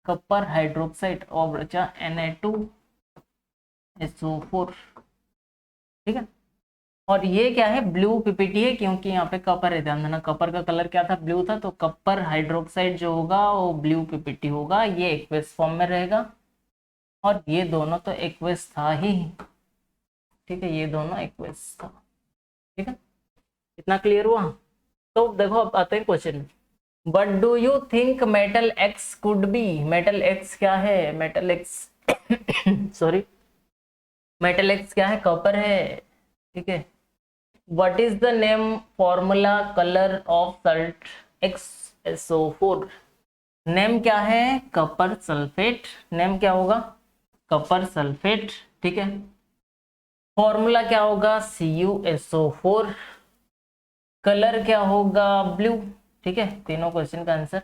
कॉपर हाइड्रोक्साइड, और बचा Na2SO4। ठीक है, और ये क्या है, ब्लू पीपीटी है, क्योंकि यहाँ पे कॉपर है, ध्यान देना, कॉपर का कलर क्या था, ब्लू था, तो कॉपर हाइड्रोक्साइड जो होगा वो ब्लू पीपीटी होगा, ये एक्वेस फॉर्म में रहेगा, और ये दोनों तो एक्वेस था ही। ठीक है, ये दोनों एक्वेस था। ठीक है, इतना क्लियर हुआ। तो देखो अब आते हैं question, but do you think metal x could be, metal x क्या है, metal x sorry, metal x क्या है, कॉपर है। ठीक है, what is the name formula color of salt XSO4, name क्या है, कॉपर सल्फेट, नेम क्या होगा, कॉपर सल्फेट। ठीक है, फॉर्मूला क्या होगा, CuSO4, कलर क्या होगा, ब्लू। ठीक है, तीनों क्वेश्चन का आंसर,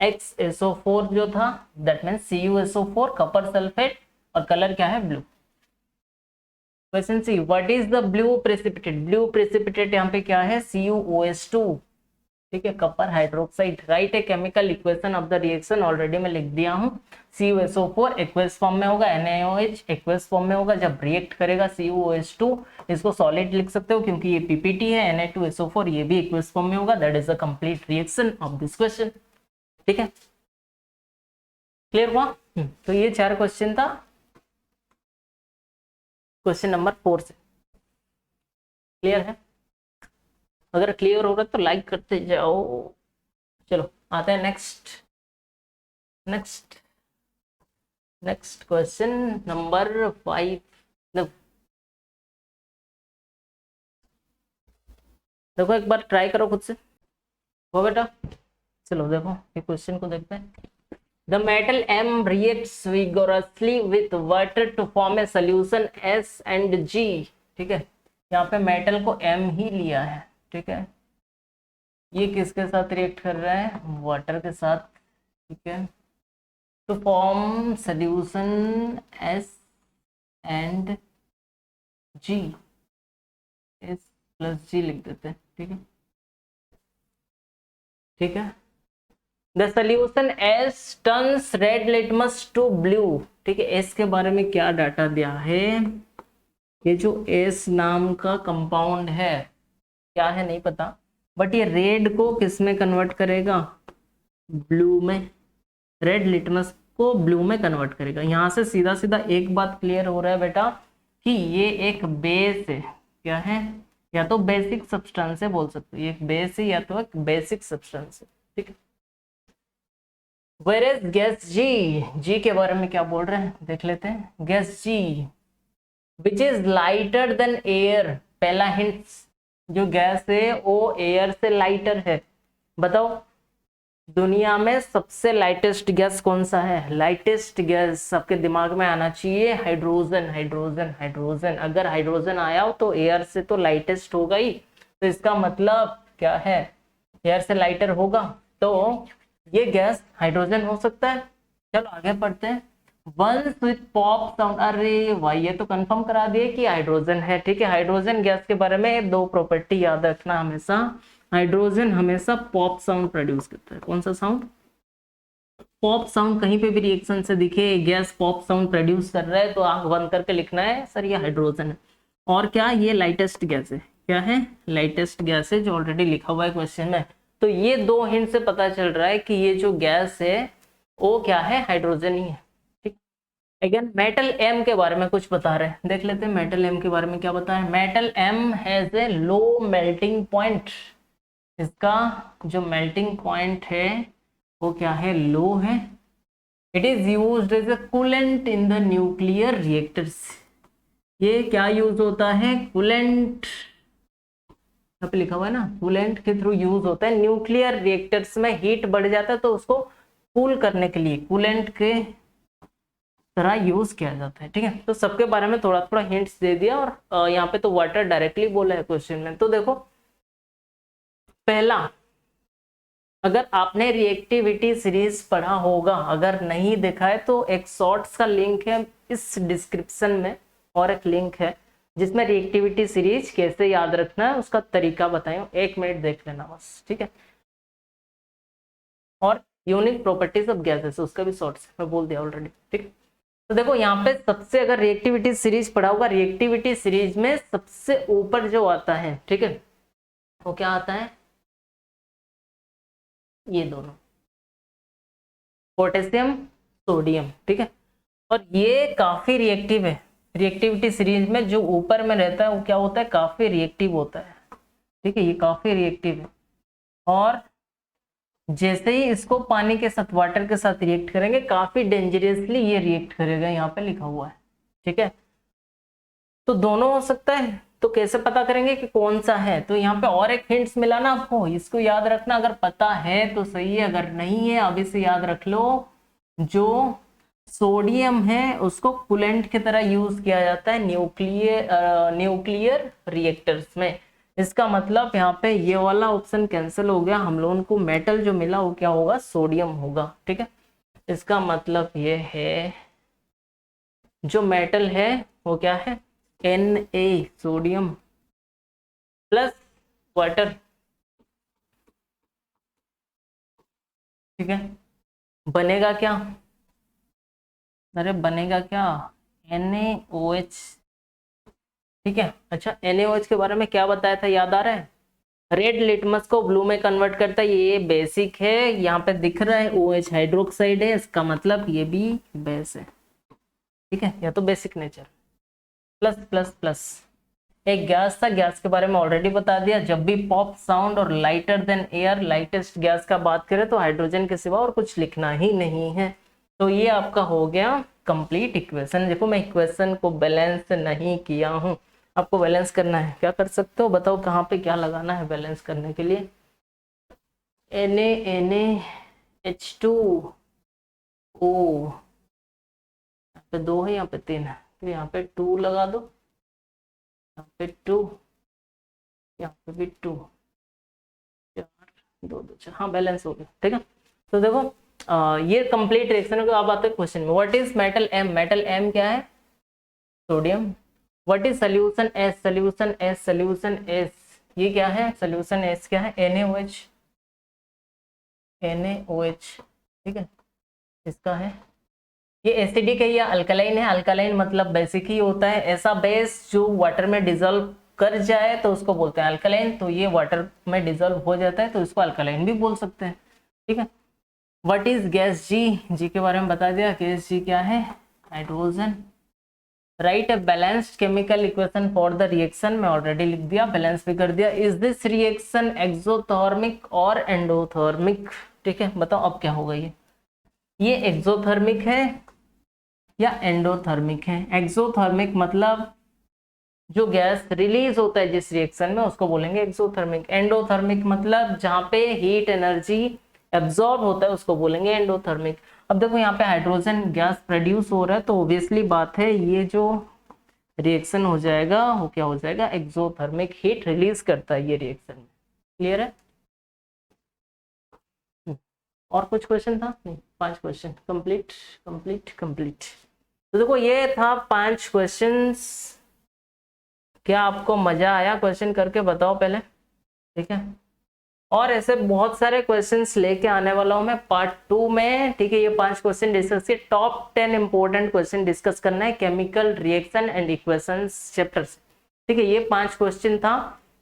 XSO4 जो था that means CuSO4 copper sulphate, और कलर क्या है, blue. Question C, what is the blue precipitate, blue precipitate यहाँ पे क्या है, CuOH2। ठीक है, copper hydroxide. Write a chemical equation of the reaction, already मैं लिख दिया हूँ, CuSO4 एक्वेस फॉर्म में होगा, NaOH एक्वेस फॉर्म में होगा, जब रिएक्ट करेगा CuOH2, इसको सॉलिड लिख सकते हो क्योंकि ये पीपीटी है, Na2SO4 ये भी एक्वेस फॉर्म में होगा, that is the complete reaction of this question. ठीक है, क्लियर हुआ। तो ये 4 क्वेश्चन था क्वेश्चन नंबर 4 से। क्लियर है, अगर क्लियर हो रहा है तो लाइक करते जाओ। चलो आते हैं नेक्स्ट क्वेश्चन नंबर 5। देखो एक बार ट्राई करो खुद से, हो बेटा। चलो देखो ये क्वेश्चन को देखते हैं। The metal M reacts vigorously with water to form a solution S and G। ठीक है, यहाँ पे मेटल को M ही लिया है। ठीक है, ये किसके साथ रिएक्ट कर रहा है, वाटर के साथ। ठीक है, to form solution S and G, S plus G लिख देते हैं, ठीक है, ठीक है। The solution S turns red litmus to blue, ठीक है। एस के बारे में क्या डाटा दिया है, ये जो एस नाम का कंपाउंड है क्या है नहीं पता, बट ये रेड को किस में कन्वर्ट करेगा, ब्लू में। रेड लिटमस को ब्लू में कन्वर्ट करेगा। यहां से सीधा सीधा एक बात क्लियर हो रहा है बेटा कि ये एक बेस है। क्या है, या तो बेसिक सब्सटेंस है, बोल सकते हो ये एक बेस है या तो एक बेसिक सब्सटेंस है, ठीक है। वेयर गैस जी, जी के बारे में क्या बोल रहे हैं देख लेते हैं। Gas G which is lighter than air, पहला हिंट, जो गैस है वो एयर से लाइटर है। बताओ दुनिया में सबसे लाइटेस्ट गैस कौन सा है, लाइटेस्ट गैस सबके दिमाग में आना चाहिए, हाइड्रोजन, हाइड्रोजन, हाइड्रोजन। अगर हाइड्रोजन आया हो तो एयर से तो लाइटेस्ट होगा ही, तो इसका मतलब क्या है, एयर से लाइटर होगा, तो ये गैस हाइड्रोजन हो सकता है। चलो आगे पढ़ते हैं। वंस विथ पॉप साउंड, अरे भाई ये तो कंफर्म करा दिए कि हाइड्रोजन है, ठीक है। हाइड्रोजन गैस के बारे में दो प्रॉपर्टी याद रखना हमेशा, हाइड्रोजन हमेशा पॉप साउंड प्रोड्यूस करता है। कौन सा साउंड, पॉप साउंड। कहीं पे भी रिएक्शन से दिखे गैस पॉप साउंड प्रोड्यूस कर रहा है तो आंख बंद करके लिखना है सर ये हाइड्रोजन है। और क्या, ये लाइटेस्ट गैस है। क्या है, लाइटेस्ट गैस है, जो ऑलरेडी लिखा हुआ है क्वेश्चन में। तो ये दो हिंट से पता चल रहा है कि ये जो गैस है वो क्या है, हाइड्रोजन ही है, ठीक। अगेन मेटल एम के बारे में कुछ बता रहे हैं, देख लेते हैं मेटल एम के बारे में क्या बता है। Metal M has a low melting point, इसका जो मेल्टिंग पॉइंट है वो क्या है, लो है। It is used as a coolant in the nuclear reactors, ये क्या यूज होता है, कूलेंट, यहाँ पे लिखा हुआ है ना, कूलेंट के थ्रू यूज होता है न्यूक्लियर रिएक्टर्स में। हीट बढ़ जाता है तो उसको कूल करने के लिए कूलेंट के तरह यूज किया जाता है, ठीक है। तो सबके बारे में थोड़ा थोड़ा हिंट्स दे दिया, और यहाँ पे तो वाटर डायरेक्टली बोला है क्वेश्चन में। तो देखो पहला, अगर आपने रिएक्टिविटी सीरीज पढ़ा होगा, अगर नहीं देखा है तो एक शॉर्ट्स का लिंक है इस डिस्क्रिप्शन में, और एक लिंक है जिसमें रिएक्टिविटी सीरीज कैसे याद रखना है उसका तरीका बताया, 1 मिनट देख लेना बस, ठीक है। और यूनिक प्रॉपर्टीज ऑफ गैसेस उसका भी शॉर्ट्स में बोल दिया ऑलरेडी, ठीक। तो देखो यहाँ पे सबसे, अगर रिएक्टिविटी सीरीज पढ़ा होगा, रिएक्टिविटी सीरीज में सबसे ऊपर जो आता है, ठीक है, वो क्या आता है, ये दोनों, पोटेशियम सोडियम, ठीक है। और ये काफी रिएक्टिव है, रिएक्टिविटी सीरीज में जो ऊपर में रहता है वो क्या होता है, काफी रिएक्टिव होता है, ठीक है, ये काफी रिएक्टिव है। और जैसे ही इसको पानी के साथ, वाटर के साथ रिएक्ट करेंगे, काफी डेंजरसली ये रिएक्ट करेगा, यहाँ पे लिखा हुआ है, ठीक है। तो दोनों हो सकता है, तो कैसे पता करेंगे कि कौन सा है, तो यहाँ पे और एक हिंट्स मिला ना आपको, इसको याद रखना, अगर पता है तो सही है, अगर नहीं है अभी से याद रख लो। जो सोडियम है उसको कूलेंट की तरह यूज किया जाता है न्यूक्लियर रिएक्टर्स में। इसका मतलब यहाँ पे ये वाला ऑप्शन कैंसिल हो गया, हम लोगों को मेटल जो मिला वो क्या होगा, सोडियम होगा, ठीक है। इसका मतलब ये है जो मेटल है वो क्या है, Na, सोडियम प्लस वाटर, ठीक है। बनेगा क्या, अरे बनेगा क्या, NaOH, ठीक है। अच्छा NaOH के बारे में क्या बताया था, याद आ रहा है, रेड लिटमस को ब्लू में कन्वर्ट करता है, ये बेसिक है, यहाँ पे दिख रहा है OH हाइड्रोक्साइड है, इसका मतलब ये भी बेस है, ठीक है, या तो basic nature. Plus plus plus, एक गैस था, गैस के बारे में ऑलरेडी बता दिया, जब भी पॉप साउंड और lighter than air, lightest gas का बात करें तो हाइड्रोजन के सिवा और कुछ लिखना ही नहीं है। तो ये आपका हो गया कंप्लीट इक्वेशन। देखो मैं इक्वेशन को बैलेंस नहीं किया हूँ, आपको बैलेंस करना है, क्या कर सकते हो बताओ, कहाँ पे क्या लगाना है बैलेंस करने के लिए। Na H2O, यहाँ पे 2 है, यहाँ पे 3 है, तो यहाँ पे 2 लगा दो, यहाँ पे 2, यहाँ पे भी 2, 4, 2 2 4, हाँ बैलेंस हो गया, ठीक है। तो देखो ये कंप्लीट रिएक्शन को। अब आते हैं क्वेश्चन में, what is metal M? Metal M क्या है? Sodium. What is solution S? Solution S, solution S ये क्या है? सोल्यूशन एस क्या है? NaOH, NaOH, ठीक है, इसका है। ये एसिडिक है या अल्कलाइन है? अल्कलाइन मतलब बेसिक ही होता है, ऐसा बेस जो वाटर में डिजोल्व कर जाए तो उसको बोलते हैं अल्कलाइन। तो ये वाटर में डिजोल्व हो जाता है तो इसको अल्कलाइन भी बोल सकते हैं, ठीक है। व्हाट इज गैस जी? जी के बारे में बता दिया। गैस जी क्या है? Hydrogen. Right a balanced chemical equation for the reaction, मैं ऑलरेडी लिख दिया, बैलेंस भी कर दिया। इज दिस रिएक्शन एक्सोथर्मिक और एंडोथर्मिक? ठीक है, बताओ अब क्या होगा ये एक्सोथर्मिक है या एंडोथर्मिक है? एक्सोथर्मिक मतलब जो गैस रिलीज होता है जिस रिएक्शन में उसको बोलेंगे एक्सोथर्मिक। एंडोथर्मिक मतलब जहां पे हीट एनर्जी एब्जॉर्ब होता है उसको बोलेंगे एंडोथर्मिक। अब देखो यहाँ पे हाइड्रोजन गैस प्रोड्यूस हो रहा है तो ऑब्वियसली बात है ये जो रिएक्शन हो जाएगा वो क्या हो जाएगा? एक्सोथर्मिक, हीट रिलीज करता है ये रिएक्शन में। क्लियर है? और कुछ क्वेश्चन था? नहीं, 5 क्वेश्चन कंप्लीट कंप्लीट कंप्लीट। तो देखो ये था 5 क्वेश्चंस। क्या आपको मजा आया क्वेश्चन करके? बताओ पहले, ठीक है। और ऐसे बहुत सारे क्वेश्चंस लेके आने वाला हूं मैं पार्ट 2 में, ठीक है। ये 5 क्वेश्चन डिस्कस किए, टॉप 10 इंपॉर्टेंट क्वेश्चन डिस्कस करना है chemical reaction and equations chapter से, ठीक है। ये 5 क्वेश्चन था,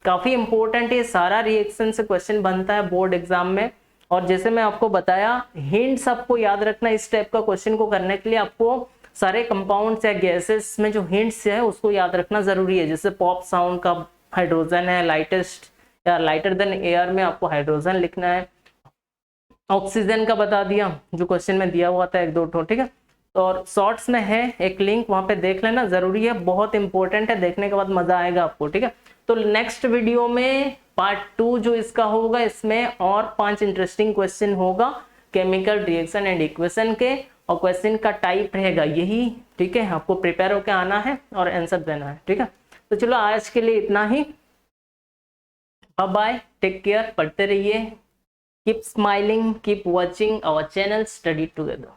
काफी इंपॉर्टेंट। ये सारा रिएक्शन से क्वेश्चन बनता है बोर्ड एग्जाम में। और जैसे मैं आपको बताया, हिंट्स आपको याद रखना इस टाइप का क्वेश्चन को करने के लिए। आपको सारे कंपाउंड्स या गैसेस में जो हिंट्स है उसको याद रखना जरूरी है। जैसे पॉप साउंड का हाइड्रोजन है, लाइटेस्ट या लाइटर देन एयर में आपको हाइड्रोजन लिखना है। ऑक्सीजन का बता दिया जो क्वेश्चन में दिया हुआ था 1-2 ठो, ठीक है। और शॉर्ट्स में है एक लिंक, वहां पे देख लेना, जरूरी है, बहुत इंपॉर्टेंट है, देखने के बाद मजा आएगा आपको, ठीक है। तो नेक्स्ट वीडियो में पार्ट 2 जो इसका होगा, इसमें और 5 इंटरेस्टिंग क्वेश्चन होगा केमिकल रिएक्शन एंड इक्वेशन के। और क्वेश्चन का टाइप रहेगा यही, ठीक है। आपको प्रिपेयर होकर आना है और आंसर देना है, ठीक है। तो चलो आज के लिए इतना ही, बाय, टेक केयर, पढ़ते रहिए, keep smiling, keep watching our channel study together.